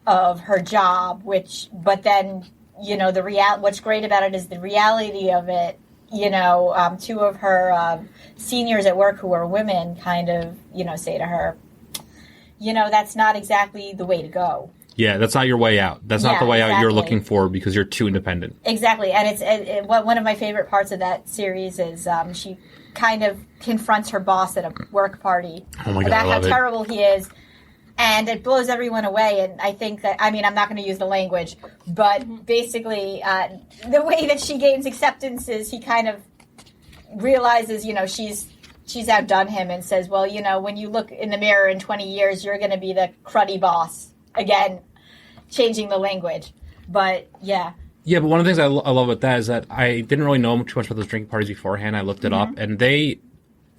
[SPEAKER 3] of her job, but then what's great about it is the reality of it. Two of her seniors at work who are women kind of say to her, that's not exactly the way to go.
[SPEAKER 5] Yeah, that's not your way out. That's not the way out you're looking for because you're too independent.
[SPEAKER 3] Exactly. And one of my favorite parts of that series is she kind of confronts her boss at a work party about how terrible he is. And it blows everyone away. And I think that, I'm not going to use the language, but basically the way that she gains acceptance is he kind of realizes, she's outdone him and says, well, when you look in the mirror in 20 years, you're going to be the cruddy boss. Again, changing the language. But, yeah.
[SPEAKER 5] Yeah, but one of the things I love about that is that I didn't really know too much about those drinking parties beforehand. I looked it up, and they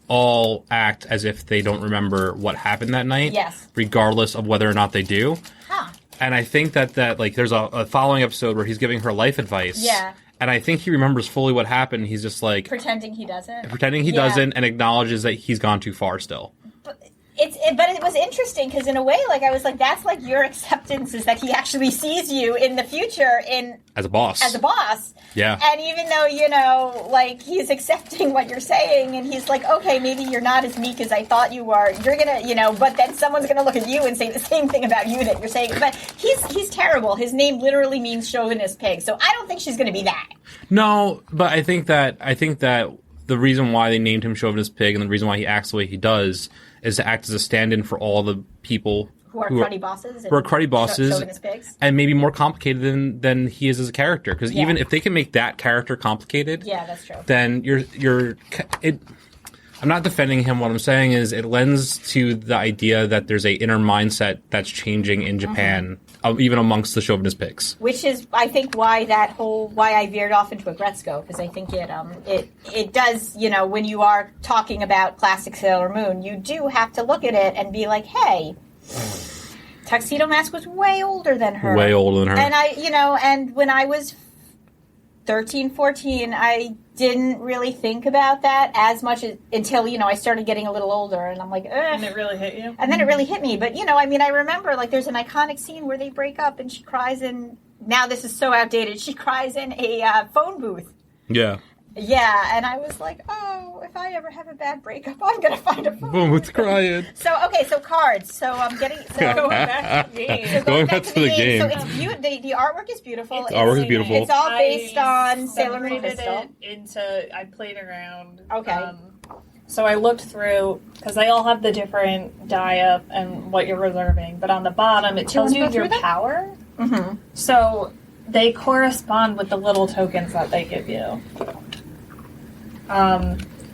[SPEAKER 5] all act as if they don't remember what happened that night.
[SPEAKER 3] Yes.
[SPEAKER 5] Regardless of whether or not they do.
[SPEAKER 3] Huh.
[SPEAKER 5] And I think that there's a following episode where he's giving her life advice.
[SPEAKER 3] Yeah.
[SPEAKER 5] And I think he remembers fully what happened. He's just like...
[SPEAKER 3] Pretending he doesn't.
[SPEAKER 5] Doesn't and acknowledges that he's gone too far still.
[SPEAKER 3] But it was interesting because in a way, I was like, that's like your acceptance is that he actually sees you in the future
[SPEAKER 5] as a boss.
[SPEAKER 3] Yeah. And even though, he's accepting what you're saying and he's like, okay, maybe you're not as meek as I thought you are. You're going to, but then someone's going to look at you and say the same thing about you that you're saying. But he's terrible. His name literally means chauvinist pig. So I don't think she's going to be that.
[SPEAKER 5] No, but I think that the reason why they named him chauvinist pig and the reason why he acts the way he does is to act as a stand-in for all the people
[SPEAKER 3] who are cruddy bosses, chauvinist pigs,
[SPEAKER 5] and maybe more complicated than he is as a character. Because even if they can make that character complicated,
[SPEAKER 3] yeah, that's true.
[SPEAKER 5] Then I'm not defending him. What I'm saying is it lends to the idea that there's a inner mindset that's changing in Japan, even amongst the chauvinist pigs.
[SPEAKER 3] Which is, I think, why I veered off into a Gretzko, because I think it does, when you are talking about classic Sailor Moon, you do have to look at it and be like, hey, Tuxedo Mask was way older than her.
[SPEAKER 5] Way older than her.
[SPEAKER 3] And and when I was 13, 14, I didn't really think about that as much until, I started getting a little older, and I'm like, ugh.
[SPEAKER 2] And it really hit you?
[SPEAKER 3] And then it really hit me. But, I remember, there's an iconic scene where they break up and she cries in, now this is so outdated, she cries in a phone booth.
[SPEAKER 5] Yeah.
[SPEAKER 3] Yeah, and I was like, oh, if I ever have a bad breakup, I'm going to find a phone
[SPEAKER 5] Boom,
[SPEAKER 3] booth.
[SPEAKER 5] it's crying.
[SPEAKER 3] So cards. So I'm getting...
[SPEAKER 2] Going back to the game.
[SPEAKER 5] Going back to the game.
[SPEAKER 3] So it's the artwork is beautiful.
[SPEAKER 5] Artwork is beautiful.
[SPEAKER 3] It's all based on Sailor Moon Crystal.
[SPEAKER 2] I played around.
[SPEAKER 3] Okay.
[SPEAKER 2] So I looked through, because they all have the different die-up and what you're reserving, but on the bottom it tells you your power.
[SPEAKER 3] Mm-hmm.
[SPEAKER 2] So they correspond with the little tokens that they give you.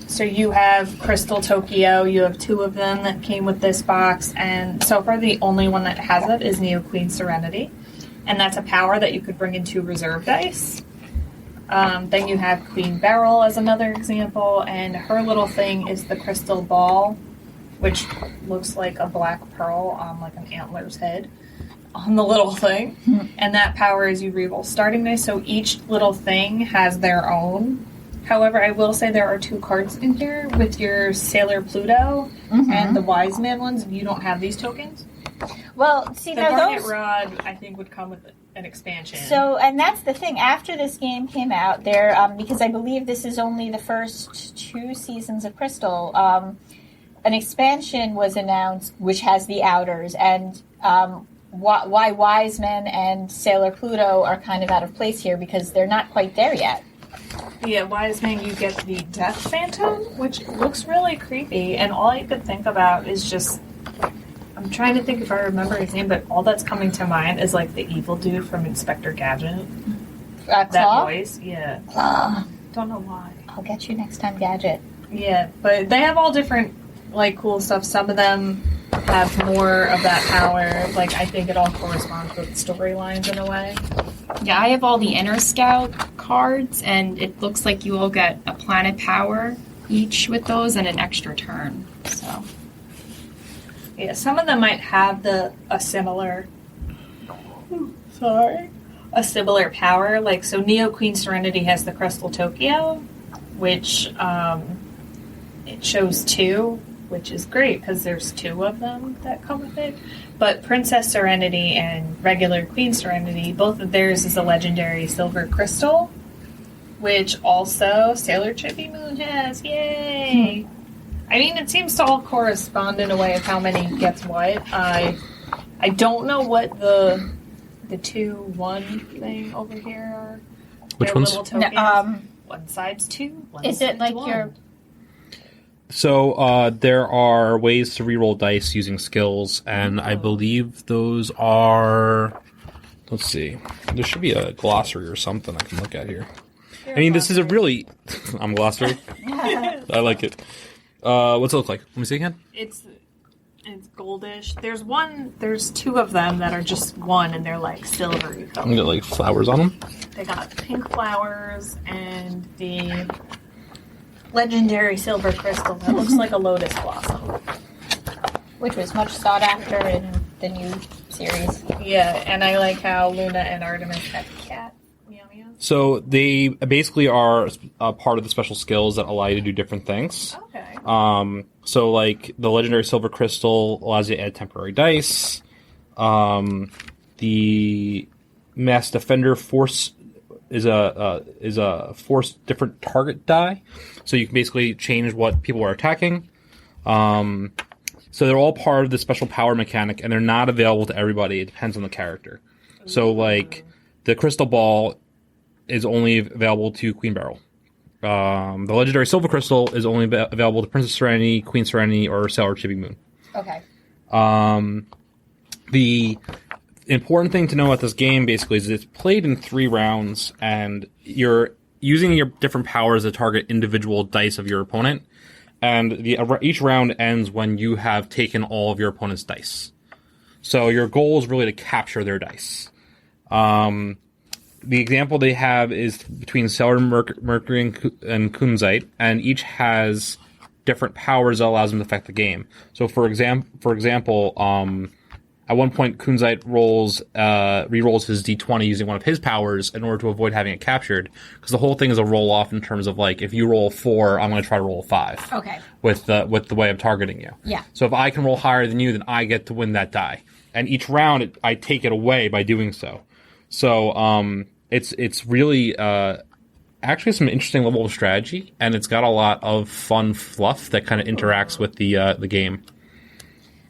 [SPEAKER 2] So you have Crystal Tokyo, you have 2 of them that came with this box, and so far the only one that has it is Neo Queen Serenity, and that's a power that you could bring into reserve dice. Then you have Queen Beryl as another example, and her little thing is the Crystal Ball, which looks like a black pearl on like an antler's head on the little thing, and that power is you reroll starting dice, so each little thing has their own. However, I will say there are 2 cards in here with your Sailor Pluto and the Wise Man ones. You don't have these tokens.
[SPEAKER 3] Well, see,
[SPEAKER 2] the Garnet Rod, I think, would come with an expansion.
[SPEAKER 3] So, and that's the thing. After this game came out, there, because I believe this is only the first 2 seasons of Crystal, an expansion was announced which has the outers, and why Wise Men and Sailor Pluto are kind of out of place here because they're not quite there yet.
[SPEAKER 2] Yeah, Wise Man, you get the Death Phantom, which looks really creepy, and all I could think about is just... I'm trying to think if I remember his name, but all that's coming to mind is like the evil dude from Inspector Gadget. That voice, yeah.
[SPEAKER 3] Claw.
[SPEAKER 2] Don't know why.
[SPEAKER 3] I'll get you next time, Gadget.
[SPEAKER 2] Yeah, but they have all different, cool stuff. Some of them have more of that power. I think it all corresponds with storylines in a way.
[SPEAKER 4] Yeah, I have all the Inner Scout cards, and it looks like you all get a planet power each with those and an extra turn. So,
[SPEAKER 2] yeah, some of them might have a similar power. So Neo Queen Serenity has the Crystal Tokyo, which it shows 2, which is great because there's 2 of them that come with it. But Princess Serenity and regular Queen Serenity, both of theirs is a legendary silver crystal, which also Sailor Chippy Moon has. Yay! I mean, it seems to all correspond in a way of how many gets what. I don't know what the 2-1 thing over here are.
[SPEAKER 5] Which ones?
[SPEAKER 2] One side's 2.
[SPEAKER 3] Is it like 1. Your...
[SPEAKER 5] So there are ways to reroll dice using skills, and I believe those are... Let's see. There should be a glossary or something I can look at here. I mean, this is a really... I'm glossary. I like it. What's it look like? Let me see again.
[SPEAKER 2] It's goldish. There's 2 of them that are just 1, and they're silvery color.
[SPEAKER 5] You got flowers on them?
[SPEAKER 2] They got pink flowers and the legendary silver crystal that looks like a lotus blossom.
[SPEAKER 3] Which was much sought after in the new series.
[SPEAKER 2] Yeah, and I like how Luna and Artemis have a cat.
[SPEAKER 5] So they basically are a part of the special skills that allow you to do different things.
[SPEAKER 2] Okay.
[SPEAKER 5] So the legendary silver crystal allows you to add temporary dice. The mass defender force is a force different target die, so you can basically change what people are attacking. So they're all part of the special power mechanic, and they're not available to everybody. It depends on the character. So the crystal ball is only available to Queen Beryl. The legendary silver crystal is only available to Princess Serenity, Queen Serenity, or Sailor Chibi Moon.
[SPEAKER 3] Okay.
[SPEAKER 5] The important thing to know about this game basically is it's played in 3 rounds, and you're using your different powers to target individual dice of your opponent, and each round ends when you have taken all of your opponent's dice. So your goal is really to capture their dice. The example they have is between Sailor Mercury and Kunzite, and each has different powers that allows them to affect the game. So for example, at one point Kunzite re-rolls his d20 using one of his powers in order to avoid having it captured, because the whole thing is a roll-off in terms of, like, if you roll a 4, I'm going to try to roll a 5.
[SPEAKER 3] Okay.
[SPEAKER 5] With the way I'm targeting you.
[SPEAKER 3] Yeah.
[SPEAKER 5] So if I can roll higher than you, then I get to win that die. And each round, I take it away by doing so. So it's really actually some interesting level of strategy, and it's got a lot of fun fluff that kind of interacts with the game.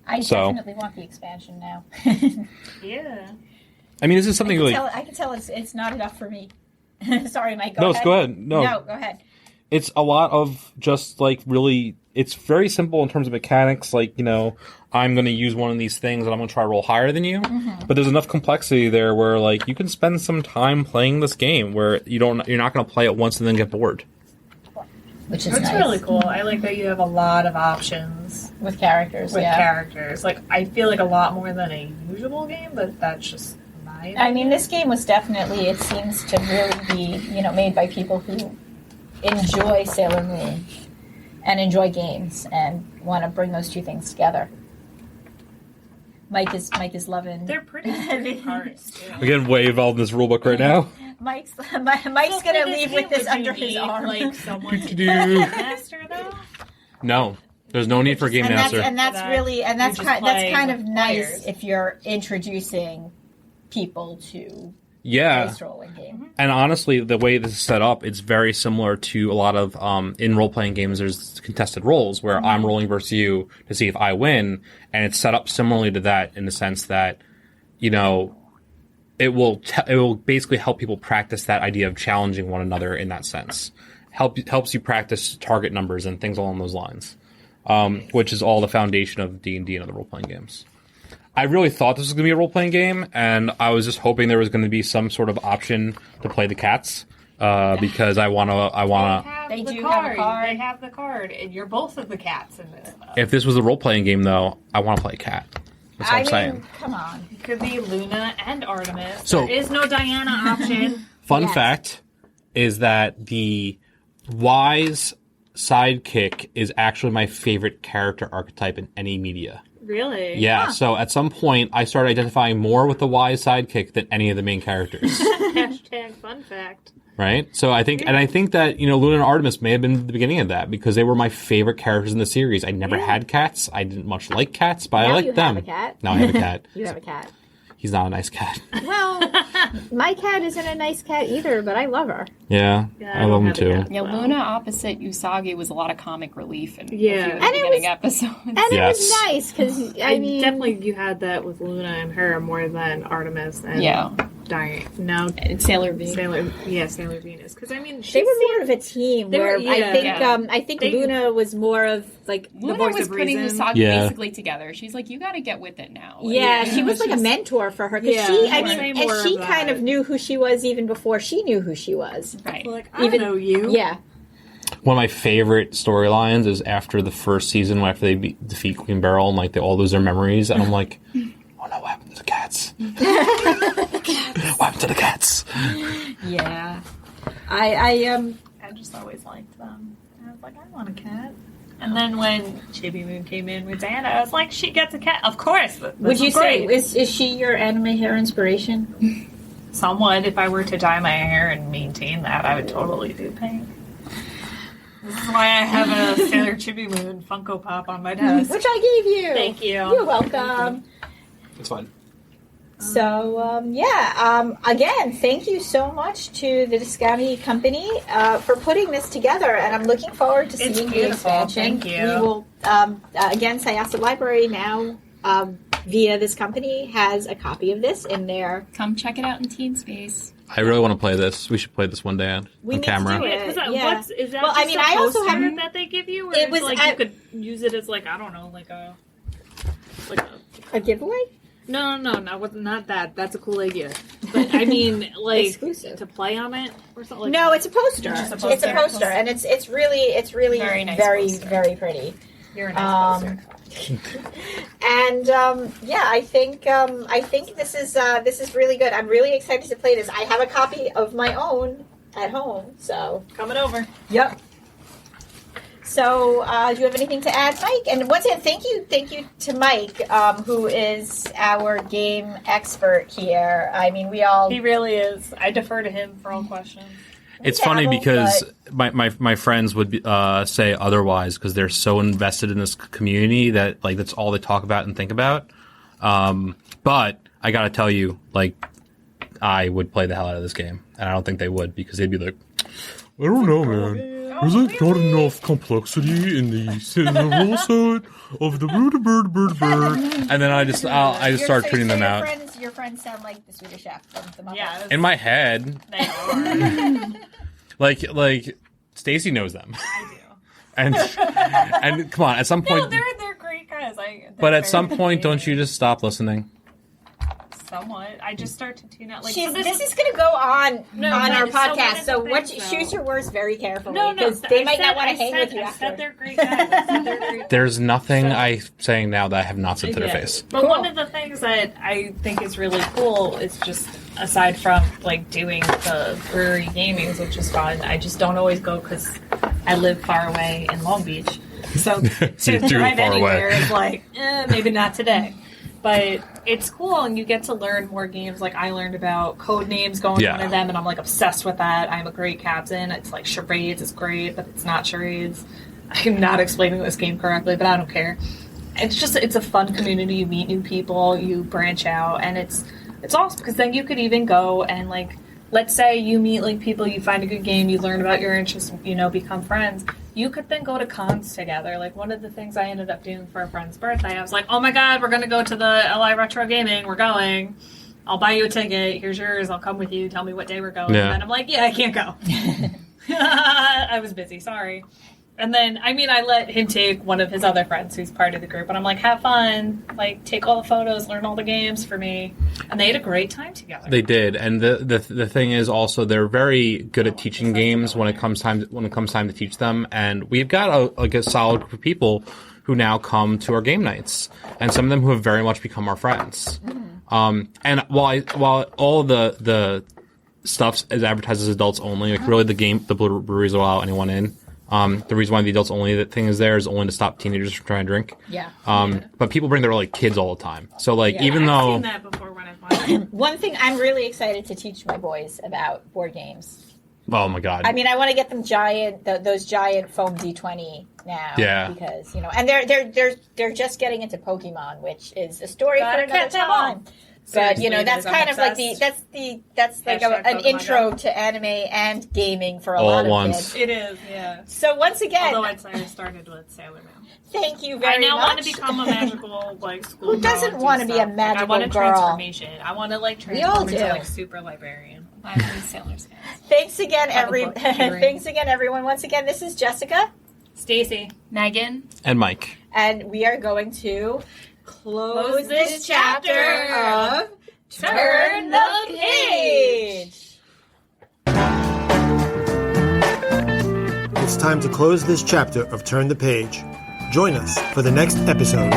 [SPEAKER 3] I definitely want the expansion now.
[SPEAKER 2] Yeah.
[SPEAKER 5] I mean, this is something
[SPEAKER 3] I can tell it's not enough for me. Sorry, Mike. Go ahead.
[SPEAKER 5] Go ahead. No,
[SPEAKER 3] go ahead.
[SPEAKER 5] It's a lot of just, like, really... It's very simple in terms of mechanics. Like, you know, I'm going to use one of these things and I'm going to try to roll higher than you. Mm-hmm. But there's enough complexity there where, like, you can spend some time playing this game where you're not going to play it once and then get bored.
[SPEAKER 3] Which is
[SPEAKER 2] That's
[SPEAKER 3] nice.
[SPEAKER 2] really cool. I like that you have a lot of options
[SPEAKER 3] with characters.
[SPEAKER 2] Like, I feel like a lot more than a usual game, but that's just my opinion.
[SPEAKER 3] I mean, this game was definitely, it seems to really be, made by people who enjoy Sailor Moon and enjoy games and want to bring those two things together. Mike is loving.
[SPEAKER 2] They're pretty sturdy cards too.
[SPEAKER 5] Again, way involved in this rulebook right now.
[SPEAKER 3] Mike's gonna leave with this under his arm.
[SPEAKER 2] Like someone to do master though.
[SPEAKER 5] No, there's no need for game master.
[SPEAKER 3] That's kind of nice if you're introducing people to dice rolling game.
[SPEAKER 5] And honestly, the way this is set up, it's very similar to a lot of in role-playing games. There's contested roles where I'm rolling versus you to see if I win, and it's set up similarly to that in the sense that, it will basically help people practice that idea of challenging one another in that sense. Helps you practice target numbers and things along those lines, which is all the foundation of D&D and other role-playing games. I really thought this was going to be a role-playing game, and I was just hoping there was going to be some sort of option to play the cats, because I want to.
[SPEAKER 2] They do have a card. They have the card, and you're both of the cats in this.
[SPEAKER 5] If this was a role-playing game, though, I want to play a cat. That's what I'm saying.
[SPEAKER 3] Come on.
[SPEAKER 2] It could be Luna and Artemis.
[SPEAKER 5] So,
[SPEAKER 2] there is no Diana option.
[SPEAKER 5] Fun fact is that the wise sidekick is actually my favorite character archetype in any media.
[SPEAKER 2] Really?
[SPEAKER 5] Yeah, so at some point, I started identifying more with the wise sidekick than any of the main characters.
[SPEAKER 2] Hashtag fun fact.
[SPEAKER 5] Right? So I think that, Luna and Artemis may have been the beginning of that, because they were my favorite characters in the series. I never had cats. I didn't much like cats, but I liked them.
[SPEAKER 3] Have a cat.
[SPEAKER 5] Now I have a cat.
[SPEAKER 3] You have a cat.
[SPEAKER 5] He's not a nice cat.
[SPEAKER 3] Well, my cat isn't a nice cat either, but I love her.
[SPEAKER 5] Yeah, I love him too.
[SPEAKER 4] Yeah, Luna opposite Usagi was a lot of comic relief in a few of the
[SPEAKER 3] And
[SPEAKER 4] beginning episodes.
[SPEAKER 3] And it was nice, because, I mean...
[SPEAKER 2] Definitely you had that with Luna and her more than Artemis and Diane. No,
[SPEAKER 4] and Sailor Venus.
[SPEAKER 2] Sailor Venus. Because, I mean...
[SPEAKER 3] They were more of a team, where I think Luna was more of, like,
[SPEAKER 4] Luna
[SPEAKER 3] the voice
[SPEAKER 4] was
[SPEAKER 3] of
[SPEAKER 4] putting
[SPEAKER 3] reason.
[SPEAKER 4] Usagi basically together. She's like, you gotta get with it now.
[SPEAKER 3] Yeah, she was like a mentor for her. Because she kind of knew who she was even before she knew who she was.
[SPEAKER 4] Right.
[SPEAKER 2] Like, I know you.
[SPEAKER 3] Yeah.
[SPEAKER 5] One of my favorite storylines is after the first season, after they defeat Queen Beryl, and like they all lose their memories, and I'm like, oh no, what happened to the cats? What happened to the cats?
[SPEAKER 3] Yeah. I
[SPEAKER 2] just always liked them. I was like, I want a cat. And then when Chibi Moon came in with Diana, I was like, she gets a cat. Of course.
[SPEAKER 3] Would you say, is she your anime hair inspiration?
[SPEAKER 2] Somewhat. If I were to dye my hair and maintain that, I would totally do pink. This is why I have a Sailor Chibi Moon Funko Pop on my desk.
[SPEAKER 3] Which I gave you.
[SPEAKER 2] Thank you.
[SPEAKER 3] You're welcome.
[SPEAKER 5] It's fine.
[SPEAKER 3] So, again, thank you so much to the Dyskami company for putting this together, and I'm looking forward to seeing the expansion.
[SPEAKER 2] Thank you.
[SPEAKER 3] We will, again, Syosset Library now, via this company, has a copy of this in there.
[SPEAKER 4] Come check it out in Teen Space.
[SPEAKER 5] I really want to play this. We should play this one day on camera.
[SPEAKER 2] Is that just
[SPEAKER 3] I also have
[SPEAKER 2] that they give you? Or
[SPEAKER 3] it was
[SPEAKER 2] like you could use it as like, I don't know, like a
[SPEAKER 3] giveaway?
[SPEAKER 2] No, not that. That's a cool idea. But I mean, like
[SPEAKER 3] Exclusive.
[SPEAKER 2] to play on it or something. Like
[SPEAKER 3] No,
[SPEAKER 2] that?
[SPEAKER 3] it's a poster.
[SPEAKER 2] It's just a
[SPEAKER 3] It's a
[SPEAKER 2] poster.
[SPEAKER 3] poster, and it's really
[SPEAKER 4] Very nice
[SPEAKER 3] very
[SPEAKER 4] poster.
[SPEAKER 3] very pretty.
[SPEAKER 2] You're a nice poster.
[SPEAKER 3] And I think this is really good. I'm really excited to play this. I have a copy of my own at home, so
[SPEAKER 2] Coming over.
[SPEAKER 3] yep. So, do you have anything to add, Mike? And once again, thank you to Mike, who is our game expert here. I mean, we all
[SPEAKER 2] He really is. I defer to him for all questions.
[SPEAKER 5] It's
[SPEAKER 3] dabble,
[SPEAKER 5] funny because my friends would say otherwise because they're so invested in this community that like that's all they talk about and think about. But I gotta tell you, like, I would play the hell out of this game, and I don't think they would because they'd be like, I don't know, man. There's like not enough complexity in the rule set of the bird, and then I just start tweeting them out.
[SPEAKER 3] Your friends sound like the Swedish Chef from the Muppets.
[SPEAKER 2] Yeah,
[SPEAKER 5] In my head,
[SPEAKER 2] they are.
[SPEAKER 5] like Stacy knows them,
[SPEAKER 2] I do.
[SPEAKER 5] and come on, at some point.
[SPEAKER 2] No, they're great guys.
[SPEAKER 5] But at some point, don't you just stop listening?
[SPEAKER 2] Somewhat. I just start to tune out. Like
[SPEAKER 3] This is going to go on
[SPEAKER 2] No,
[SPEAKER 3] our
[SPEAKER 2] but so one
[SPEAKER 3] podcast.
[SPEAKER 2] of
[SPEAKER 3] So
[SPEAKER 2] the
[SPEAKER 3] what?
[SPEAKER 2] things,
[SPEAKER 3] Choose
[SPEAKER 2] though-
[SPEAKER 3] your words very carefully
[SPEAKER 2] No,
[SPEAKER 3] because they
[SPEAKER 2] I
[SPEAKER 3] might
[SPEAKER 2] said-
[SPEAKER 3] not want to
[SPEAKER 2] I
[SPEAKER 3] hang
[SPEAKER 2] said-
[SPEAKER 3] with you
[SPEAKER 2] I
[SPEAKER 3] after.
[SPEAKER 2] said they're great guys. I said they're great.
[SPEAKER 5] There's nothing I'm saying now that I have not said to their
[SPEAKER 2] Yeah.
[SPEAKER 5] face.
[SPEAKER 2] But one of the things that I think is really cool is just aside from like doing the brewery gamings, which is fun. I just don't always go because I live far away in Long Beach, so to
[SPEAKER 5] You do
[SPEAKER 2] drive
[SPEAKER 5] far
[SPEAKER 2] anywhere
[SPEAKER 5] away.
[SPEAKER 2] is like maybe not today. But it's cool, and you get to learn more games. Like I learned about code names going to
[SPEAKER 5] Yeah.
[SPEAKER 2] one of them, and I'm like obsessed with that. I'm a great captain. It's like charades is great, but it's not charades. I'm not explaining this game correctly, but I don't care. It's a fun community. You meet new people, you branch out, and it's awesome because then you could even go and like, let's say you meet like people, you find a good game, you learn about your interests, become friends. You could then go to cons together. Like one of the things I ended up doing for a friend's birthday, I was like, oh my god, we're going to go to the LI Retro Gaming. We're going. I'll buy you a ticket. Here's yours. I'll come with you. Tell me what day we're going.
[SPEAKER 5] Yeah.
[SPEAKER 2] And then I'm like, yeah, I can't go. I was busy. Sorry. And then, I let him take one of his other friends who's part of the group. And I'm like, have fun. Like, take all the photos, learn all the games for me. And they had a great time together.
[SPEAKER 5] They did, and the thing is also they're very good at teaching games when it comes time to teach them. And we've got a solid group of people who now come to our game nights, and some of them who have very much become our friends. And while all the stuff is advertised as adults only, like really the breweries will allow anyone in. The reason why the adults only thing is there is only to stop teenagers from trying to drink.
[SPEAKER 3] Yeah.
[SPEAKER 5] But people bring their like kids all the time. So like even
[SPEAKER 2] I've
[SPEAKER 5] though
[SPEAKER 2] seen that before when I've watched.
[SPEAKER 3] One thing I'm really excited to teach my boys about board games.
[SPEAKER 5] oh my god,
[SPEAKER 3] I mean, I want to get them those giant foam D20 now.
[SPEAKER 5] Yeah.
[SPEAKER 3] Because and they're just getting into Pokemon, which is a story
[SPEAKER 2] Gotta
[SPEAKER 3] for another
[SPEAKER 2] catch 'em all.
[SPEAKER 3] time. But
[SPEAKER 2] Seriously,
[SPEAKER 3] that's
[SPEAKER 2] I'm
[SPEAKER 3] kind of like
[SPEAKER 2] obsessed.
[SPEAKER 3] that's like
[SPEAKER 2] Hashtag
[SPEAKER 3] an
[SPEAKER 2] Pokemon
[SPEAKER 3] intro
[SPEAKER 2] Go.
[SPEAKER 3] to anime and gaming for a
[SPEAKER 5] All
[SPEAKER 3] lot
[SPEAKER 5] at
[SPEAKER 3] of
[SPEAKER 5] once.
[SPEAKER 3] kids.
[SPEAKER 2] It is, yeah.
[SPEAKER 3] So once again,
[SPEAKER 2] Although I started with Sailor Moon.
[SPEAKER 3] thank you
[SPEAKER 2] I
[SPEAKER 3] very
[SPEAKER 2] now
[SPEAKER 3] much.
[SPEAKER 2] want to become a magical school.
[SPEAKER 3] Who doesn't want to be a magical
[SPEAKER 2] I want a
[SPEAKER 3] girl?
[SPEAKER 2] transformation. I want to
[SPEAKER 3] all
[SPEAKER 2] transform into
[SPEAKER 3] do.
[SPEAKER 2] super librarian.
[SPEAKER 4] I have Sailor Scouts.
[SPEAKER 3] Thanks again,
[SPEAKER 2] book hearing.
[SPEAKER 3] Thanks again, everyone. Once again, this is Jessica,
[SPEAKER 2] Stacy.
[SPEAKER 4] Megan.
[SPEAKER 5] and Mike.
[SPEAKER 3] and we are going to close
[SPEAKER 2] this
[SPEAKER 3] this chapter
[SPEAKER 2] chapter
[SPEAKER 3] of Turn the Page.
[SPEAKER 1] It's time to close this chapter of Turn the Page. Join us for the next episode.